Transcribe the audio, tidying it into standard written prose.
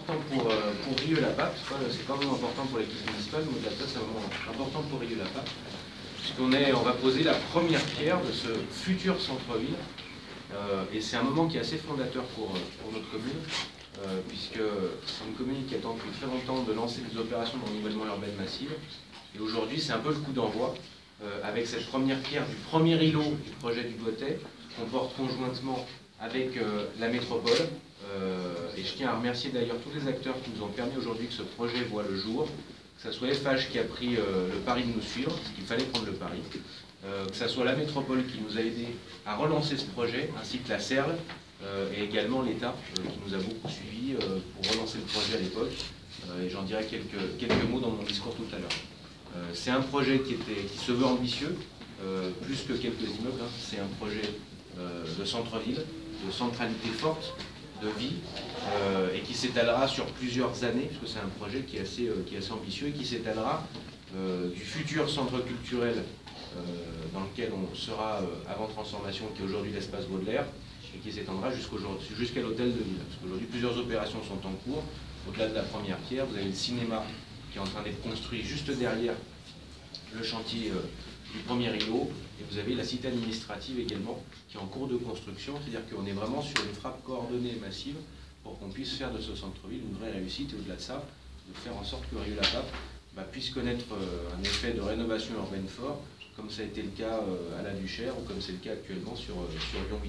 important pour Rieux-la-Pape, c'est pas vraiment important pour l'équipe municipale, mais au-delà de ça, c'est vraiment important pour Rieux-la-Pape, puisqu'on va poser la première pierre de ce futur centre-ville, et c'est un moment qui est assez fondateur pour notre commune, puisque c'est une commune qui attend depuis très longtemps de lancer des opérations de renouvellement urbain massive, et aujourd'hui c'est un peu le coup d'envoi, avec cette première pierre du premier îlot du projet du Botet, qu'on porte conjointement avec la métropole. Et je tiens à remercier d'ailleurs tous les acteurs qui nous ont permis aujourd'hui que ce projet voit le jour, que ce soit FH qui a pris le pari de nous suivre, parce qu'il fallait prendre le pari, que ce soit la métropole qui nous a aidés à relancer ce projet, ainsi que la CERL, et également l'État qui nous a beaucoup suivis pour relancer le projet à l'époque, et j'en dirai quelques mots dans mon discours tout à l'heure. C'est un projet qui se veut ambitieux, plus que quelques immeubles, hein. C'est un projet de centre-ville, de centralité forte, de vie, et qui s'étalera sur plusieurs années, puisque c'est un projet qui est assez ambitieux, et qui s'étalera du futur centre culturel dans lequel on sera avant transformation, qui est aujourd'hui l'espace Baudelaire, et qui s'étendra jusqu'à l'hôtel de ville. Parce qu'aujourd'hui, plusieurs opérations sont en cours. Au-delà de la première pierre, vous avez le cinéma qui est en train d'être construit juste derrière le chantier du premier îlot, et vous avez la cité administrative également qui est en cours de construction, c'est-à-dire qu'on est vraiment sur une frappe coordonnée et massive pour qu'on puisse faire de ce centre-ville une vraie réussite, et au-delà de ça, de faire en sorte que Rieux-la-Pape puisse connaître un effet de rénovation urbaine fort, comme ça a été le cas à la Duchère, ou comme c'est le cas actuellement sur Lyon 8e.